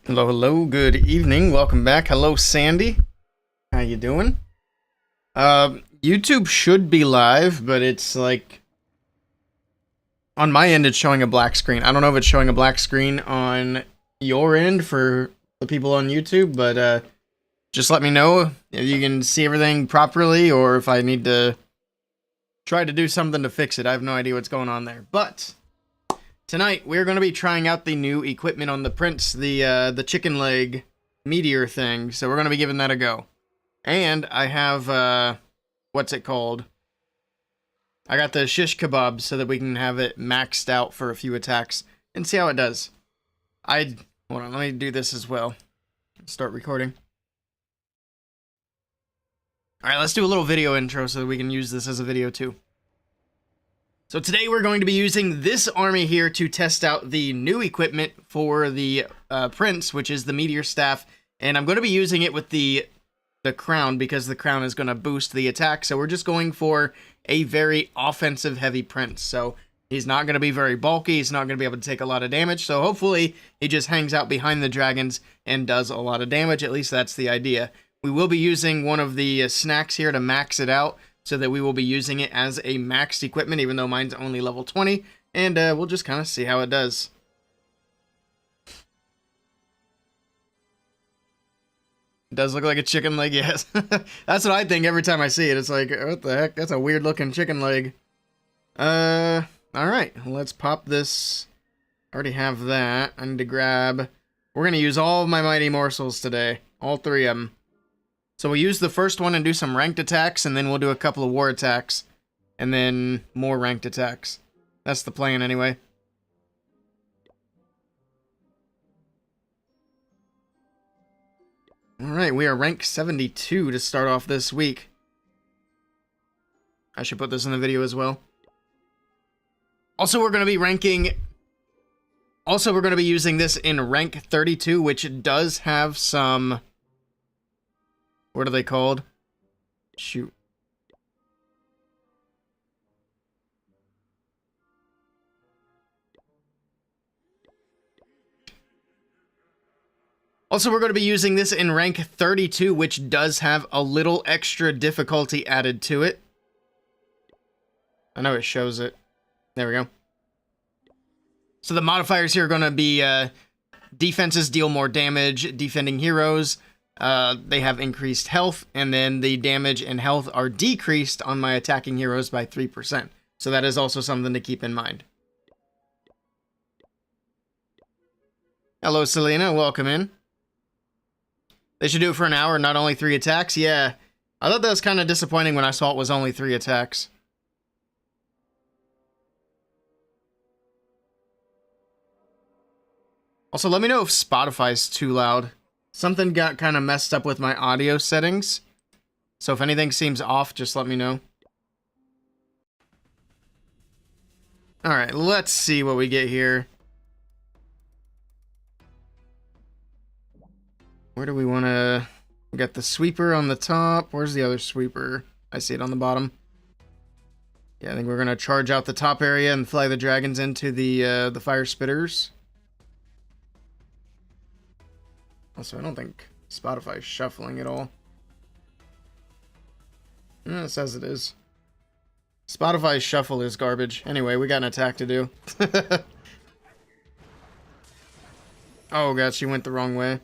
Hello, hello, good evening, welcome back. Hello, Sandy. How you doing? YouTube should be live, but it's like on my end it's showing a black screen. I don't know if it's showing a black screen on your end for the people on YouTube, but just let me know if you can see everything properly or if I need to try to do something to fix it. I have no idea what's going on there. But tonight we're going to be trying out the new equipment on the Prince, the chicken leg meteor thing. So we're going to be giving that a go. And I have what's it called? I got the shish kebab so that we can have it maxed out for a few attacks and see how it does. Hold on, let me do this as well. Start recording. Alright, let's do a little video intro so that we can use this as a video too. So today we're going to be using this army here to test out the new equipment for the Prince, which is the Meteor Staff. And I'm going to be using it with the crown because the crown is going to boost the attack. So we're just going for a very offensive heavy Prince. So he's not going to be very bulky. He's not going to be able to take a lot of damage. So hopefully he just hangs out behind the dragons and does a lot of damage. At least that's the idea. We will be using one of the snacks here to max it out so that we will be using it as a maxed equipment, even though mine's only level 20. And we'll just kind of see how it does. It does look like a chicken leg, yes. That's what I think every time I see it. It's like, what the heck? That's a weird looking chicken leg. Alright. Let's pop this. I already have that. I need to grab. We're going to use all of my mighty morsels today. All three of them. So we'll use the first one and do some ranked attacks, and then we'll do a couple of war attacks. And then more ranked attacks. That's the plan anyway. Alright, we are rank 72 to start off this week. I should put this in the video as well. Also, we're going to be using this in rank 32, which does have some... What are they called? Shoot. Also, we're going to be using this in rank 32, which does have a little extra difficulty added to it. I know it shows it. There we go. So the modifiers here are going to be defenses deal more damage, defending heroes. They have increased health, and then the damage and health are decreased on my attacking heroes by 3%. So that is also something to keep in mind. Hello, Selena. Welcome in. They should do it for an hour, not only 3 attacks. Yeah, I thought that was kind of disappointing when I saw it was only 3 attacks. Also, let me know if Spotify's too loud. Something got kind of messed up with my audio settings. So if anything seems off, just let me know. Alright, let's see what we get here. Where do we want to... We got the sweeper on the top. Where's the other sweeper? I see it on the bottom. Yeah, I think we're going to charge out the top area and fly the dragons into the fire spitters. Also, I don't think Spotify's shuffling at all. It says it is. Spotify's shuffle is garbage. Anyway, we got an attack to do. Oh god, she went the wrong way.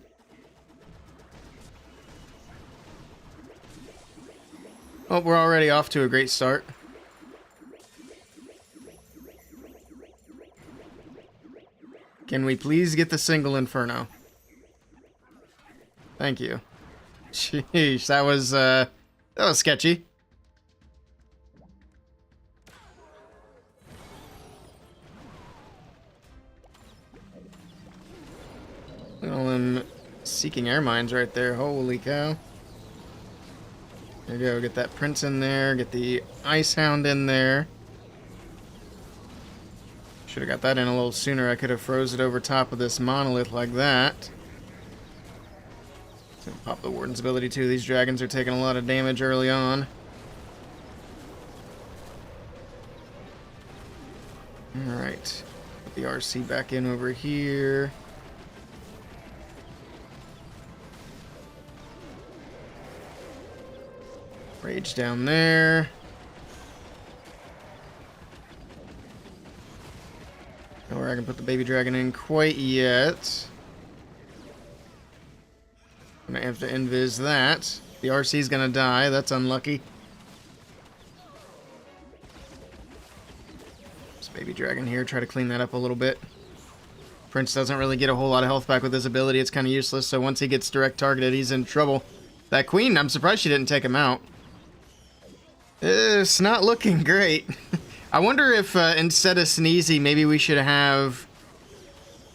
Oh, we're already off to a great start. Can we please get the single inferno? Thank you. Sheesh, that was sketchy. Look at all them seeking air mines right there. Holy cow. There you go. Get that Prince in there. Get the Ice Hound in there. Should have got that in a little sooner. I could have froze it over top of this monolith like that. Pop the Warden's ability too. These dragons are taking a lot of damage early on. Alright. Put the RC back in over here. Rage down there. Nowhere I can put the baby dragon in quite yet. I'm gonna have to invis that. The RC's gonna die. That's unlucky. This baby dragon here. Try to clean that up a little bit. Prince doesn't really get a whole lot of health back with his ability. It's kind of useless. So once he gets direct targeted, he's in trouble. That queen, I'm surprised she didn't take him out. It's not looking great. I wonder if instead of Sneezy, maybe we should have...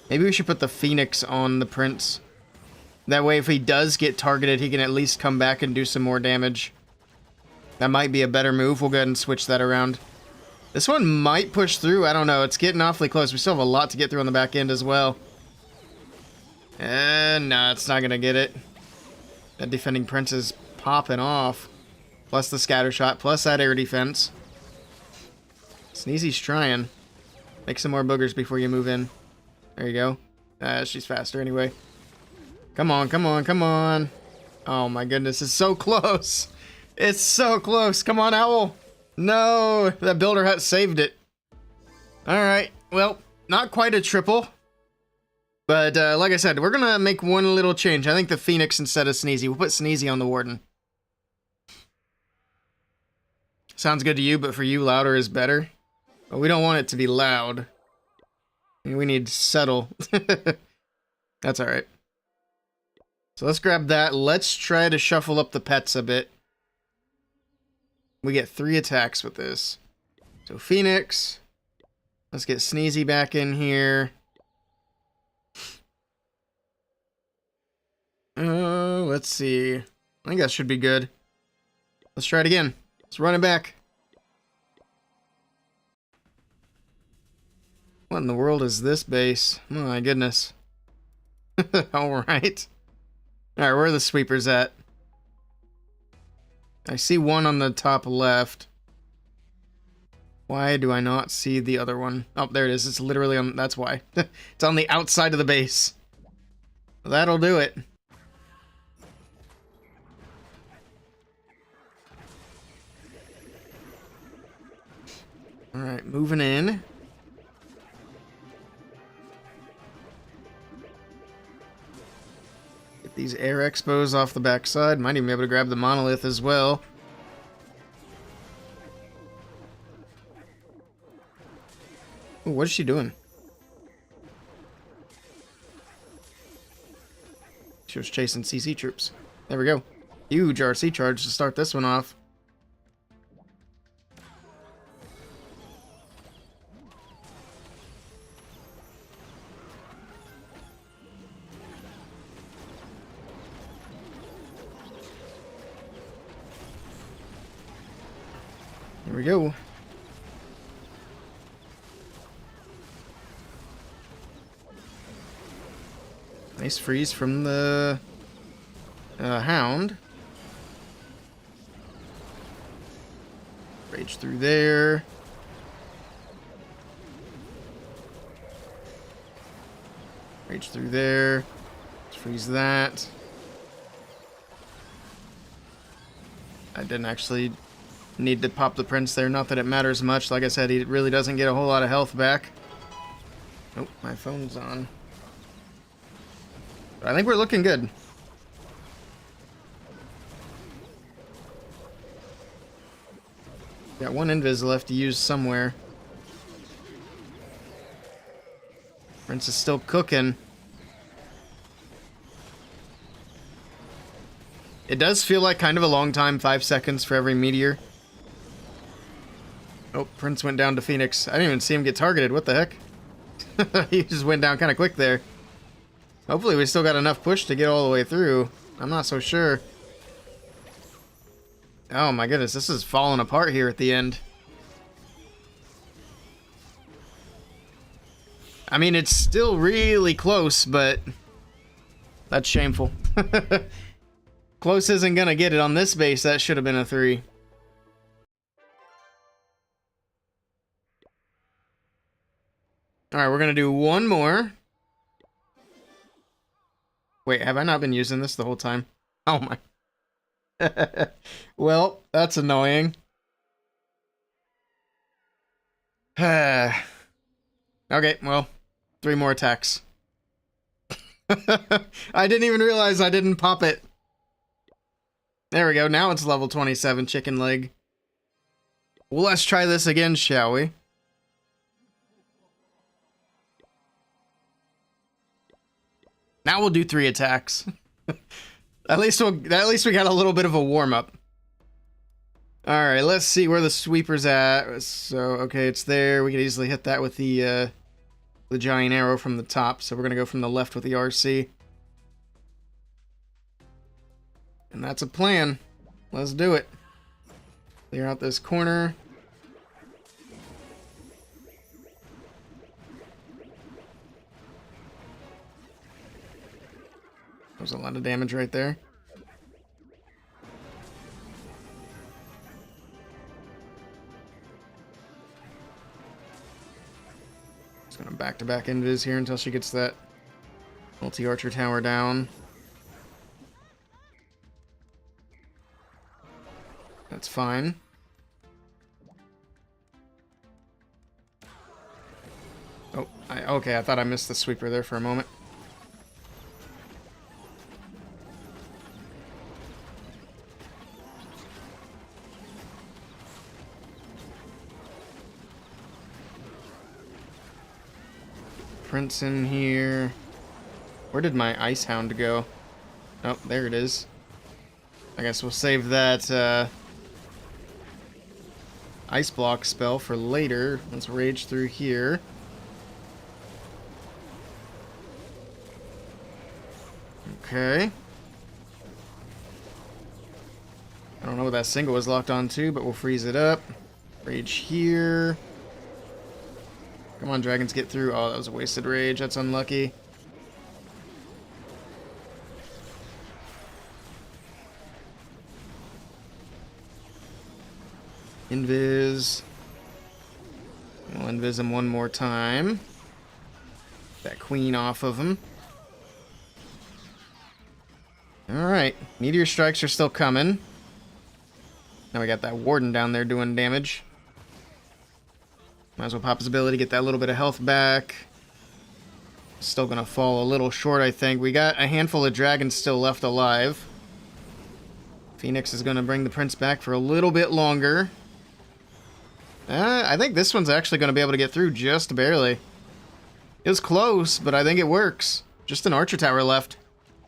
Maybe we should put the Phoenix on the Prince. That way, if he does get targeted, he can at least come back and do some more damage. That might be a better move. We'll go ahead and switch that around. This one might push through. I don't know. It's getting awfully close. We still have a lot to get through on the back end as well. No, it's not going to get it. That defending Prince is popping off. Plus the scatter shot, plus that air defense. Sneezy's trying. Make some more boogers before you move in. There you go. She's faster anyway. Come on, come on, come on. Oh my goodness, it's so close. It's so close. Come on, Owl. No, that builder hut saved it. Alright, well, not quite a triple. But like I said, we're going to make one little change. I think the Phoenix instead of Sneezy. We'll put Sneezy on the Warden. Sounds good to you, but for you, louder is better. But we don't want it to be loud. We need subtle. That's alright. So let's grab that. Let's try to shuffle up the pets a bit. We get 3 attacks with this. So Phoenix. Let's get Sneezy back in here. Let's see. I think that should be good. Let's try it again. Let's run it back. What in the world is this base? Oh my goodness. Alright. Alright, where are the sweepers at? I see one on the top left. Why do I not see the other one? Oh, there it is. It's literally on... That's why. It's on the outside of the base. That'll do it. Alright, moving in. Get these air expos off the backside. Might even be able to grab the monolith as well. Ooh, what is she doing? She was chasing CC troops. There we go. Huge RC charge to start this one off. Here we go. Nice freeze from the Hound. Rage through there. Rage through there. Let's freeze that. I didn't actually need to pop the Prince there. Not that it matters much. Like I said, he really doesn't get a whole lot of health back. Oh, my phone's on. But I think we're looking good. Got one invis left to use somewhere. Prince is still cooking. It does feel like kind of a long time, 5 seconds for every meteor. Oh, Prince went down to Phoenix. I didn't even see him get targeted. What the heck? He just went down kind of quick there. Hopefully we still got enough push to get all the way through. I'm not so sure. Oh my goodness, this is falling apart here at the end. I mean, it's still really close, but that's shameful. Close isn't gonna get it on this base. That should have been a 3. Alright, we're gonna do one more. Wait, have I not been using this the whole time? Oh my. Well, that's annoying. Okay, well, 3 more attacks. I didn't even realize I didn't pop it. There we go, now it's level 27 chicken leg. Well, let's try this again, shall we? Now we'll do 3 attacks. At least we got a little bit of a warm-up. Alright, let's see where the sweeper's at. So, okay, it's there. We could easily hit that with the giant arrow from the top. So we're going to go from the left with the RC. And that's a plan. Let's do it. Clear out this corner. There's a lot of damage right there. Just gonna back-to-back invis here until she gets that multi-archer tower down. That's fine. Oh, okay, I thought I missed the sweeper there for a moment. Prince in here. Where did my ice hound go? Oh, there it is. I guess we'll save that ice block spell for later. Let's rage through here. Okay. I don't know what that single was locked on to, but we'll freeze it up. Rage here. Come on, dragons, get through. Oh, that was a wasted rage. That's unlucky. Invis. We'll invis him one more time. That queen off of him. Alright. Meteor strikes are still coming. Now we got that warden down there doing damage. Might as well pop his ability, get that little bit of health back. Still gonna fall a little short, I think. We got a handful of dragons still left alive. Phoenix is gonna bring the prince back for a little bit longer. I think this one's actually gonna be able to get through just barely. It was close, but I think it works. Just an archer tower left.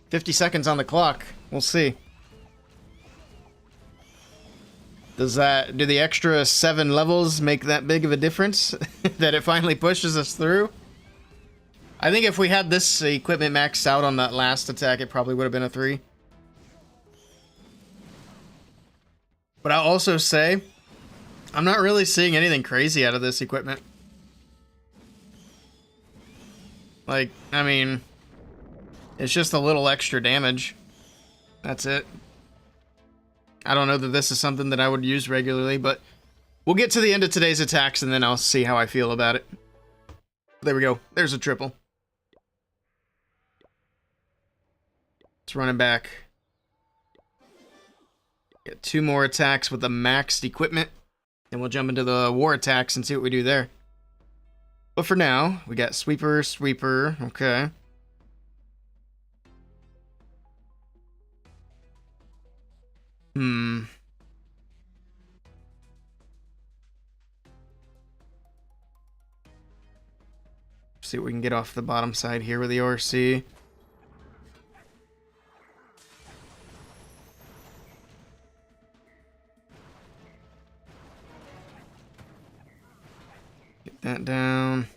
50 seconds on the clock. We'll see. Do the extra 7 levels make that big of a difference? That it finally pushes us through? I think if we had this equipment maxed out on that last attack, it probably would have been a 3. But I'll also say, I'm not really seeing anything crazy out of this equipment. Like, I mean, it's just a little extra damage. That's it. I don't know that this is something that I would use regularly, but we'll get to the end of today's attacks and then I'll see how I feel about it. There we go. There's a triple. Let's run it back. Get 2 more attacks with the maxed equipment. Then we'll jump into the war attacks and see what we do there. But for now, we got sweeper, sweeper. Okay. See what we can get off the bottom side here with the RC. Get that down.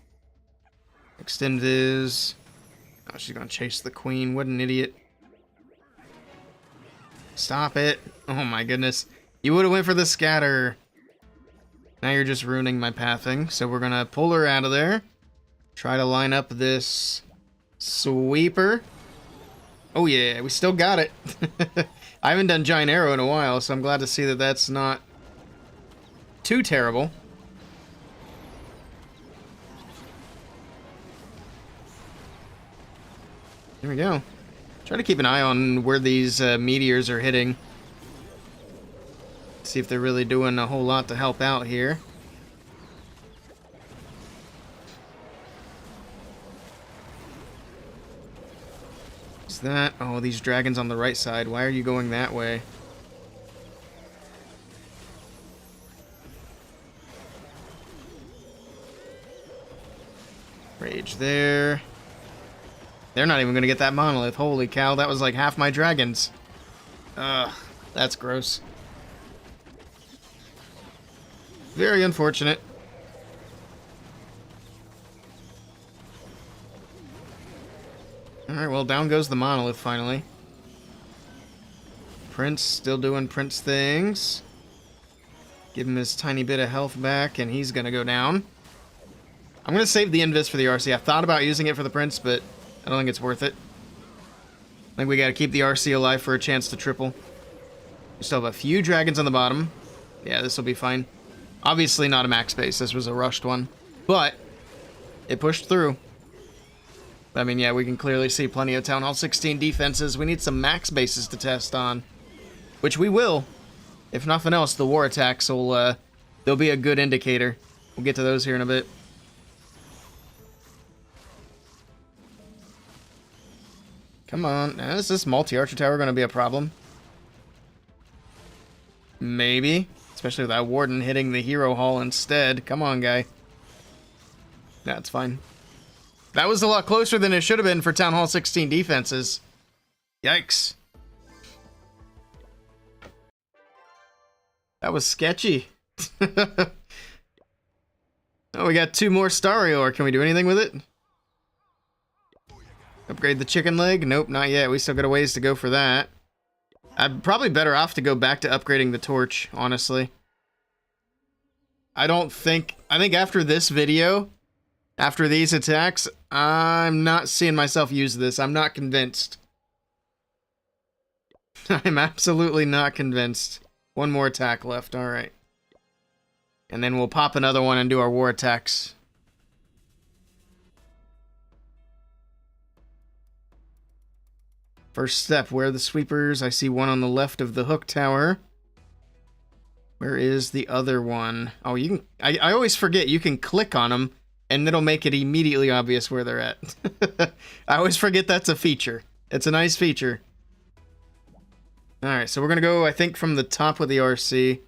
Extend this. Oh, she's gonna chase the queen. What an idiot. Stop it. Oh my goodness. You would have went for the scatter. Now you're just ruining my pathing. So we're gonna pull her out of there. Try to line up this sweeper. Oh yeah, we still got it. I haven't done giant arrow in a while, so I'm glad to see that that's not too terrible. There we go. Try to keep an eye on where these meteors are hitting. See if they're really doing a whole lot to help out here. Is that... Oh, these dragons on the right side. Why are you going that way? Rage there. They're not even going to get that monolith. Holy cow, that was like half my dragons. Ugh, that's gross. Very unfortunate. Alright, well, down goes the monolith finally. Prince still doing Prince things. Give him his tiny bit of health back, and he's going to go down. I'm going to save the invis for the RC. I thought about using it for the Prince, but I don't think it's worth it. I think we got to keep the RC alive for a chance to triple. We still have a few dragons on the bottom. Yeah, this will be fine. Obviously not a max base. This was a rushed one. But it pushed through. I mean, yeah, we can clearly see plenty of Town Hall 16 defenses. We need some max bases to test on. Which we will. If nothing else, the war attacks will, they'll be a good indicator. We'll get to those here in a bit. Come on. Now, is this multi-archer tower going to be a problem? Maybe. Especially with that warden hitting the hero hall instead. Come on, guy. That's fine. That was a lot closer than it should have been for Town Hall 16 defenses. Yikes. That was sketchy. Oh, we got 2 more Starry Ore. Can we do anything with it? Upgrade the chicken leg? Nope, not yet. We still got a ways to go for that. I'm probably better off to go back to upgrading the torch, honestly. I think after this video, after these attacks, I'm not seeing myself use this. I'm not convinced. I'm absolutely not convinced. 1 more attack left, alright. And then we'll pop another one and do our war attacks. First step, where are the sweepers? I see one on the left of the hook tower. Where is the other one? Oh, you can... I always forget you can click on them, and it'll make it immediately obvious where they're at. I always forget that's a feature. It's a nice feature. Alright, so we're gonna go, I think, from the top with the RC.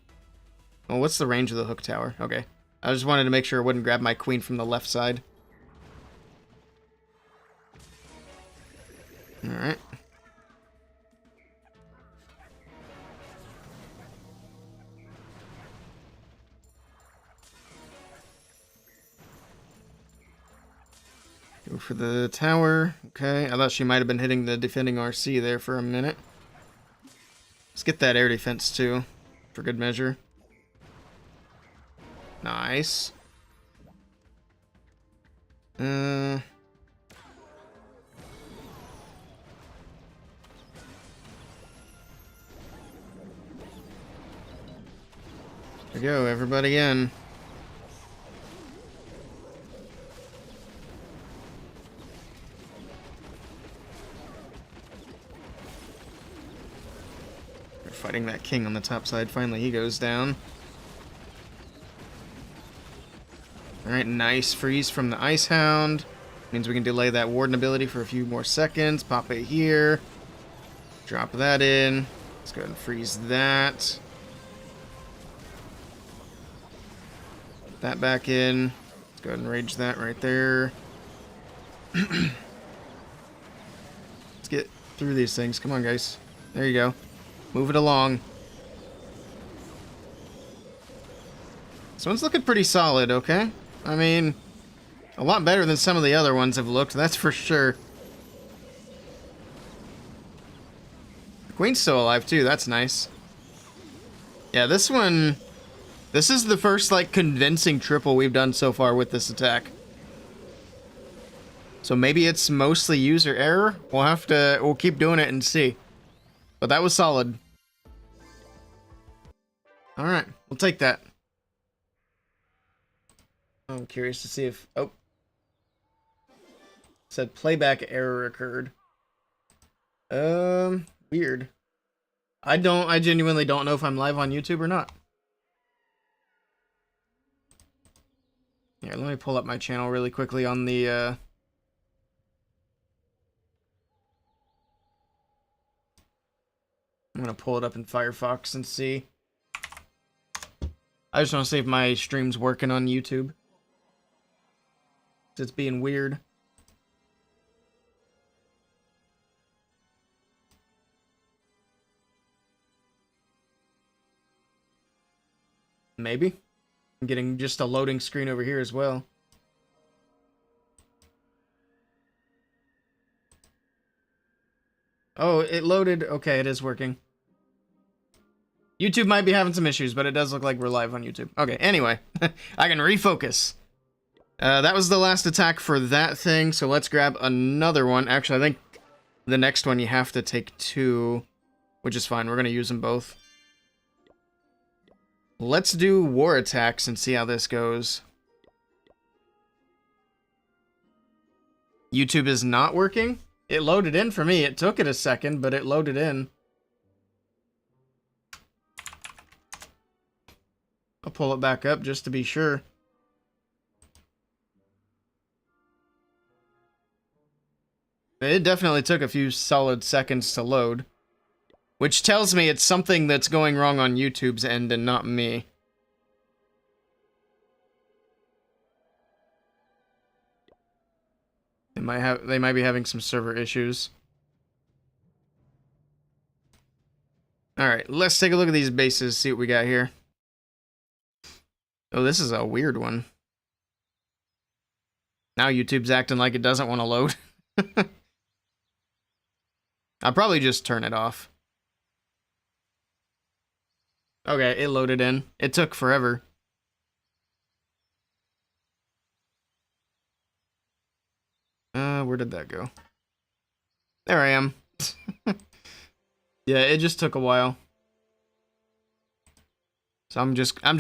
Oh, what's the range of the hook tower? Okay. I just wanted to make sure it wouldn't grab my queen from the left side. Alright. Go for the tower. Okay, I thought she might have been hitting the defending RC there for a minute. Let's get that air defense too, for good measure. Nice. There we go, everybody in. Fighting that king on the top side. Finally, he goes down. Alright, nice freeze from the Ice Hound. Means we can delay that warden ability for a few more seconds. Pop it here. Drop that in. Let's go ahead and freeze that. Put that back in. Let's go ahead and rage that right there. Let's get through these things. Come on, guys. There you go. Move it along. This one's looking pretty solid, okay? I mean, a lot better than some of the other ones have looked, that's for sure. The queen's still alive, too. That's nice. Yeah, this one... This is the first, like, convincing triple we've done so far with this attack. So maybe it's mostly user error? We'll keep doing it and see. But that was solid. Alright, we'll take that. I'm curious to see if... Oh. It said playback error occurred. Weird. I genuinely don't know if I'm live on YouTube or not. Here, let me pull up my channel really quickly on the, I'm gonna pull it up in Firefox and see. I just want to see if my stream's working on YouTube. It's being weird. Maybe. I'm getting just a loading screen over here as well. Oh, it loaded. Okay, it is working. YouTube might be having some issues, but it does look like we're live on YouTube. Okay, anyway. I can refocus. That was the last attack for that thing, so let's grab another one. Actually, I think the next one you have to take 2, which is fine. We're going to use them both. Let's do war attacks and see how this goes. YouTube is not working? It loaded in for me. It took it a second, but it loaded in. I'll pull it back up just to be sure. It definitely took a few solid seconds to load. Which tells me it's something that's going wrong on YouTube's end and not me. They might be having some server issues. Alright, let's take a look at these bases, see what we got here. Oh, this is a weird one. Now YouTube's acting like it doesn't want to load. I'll probably just turn it off. Okay, it loaded in. It took forever. Where did that go? There I am. Yeah, it just took a while. So I'm just gonna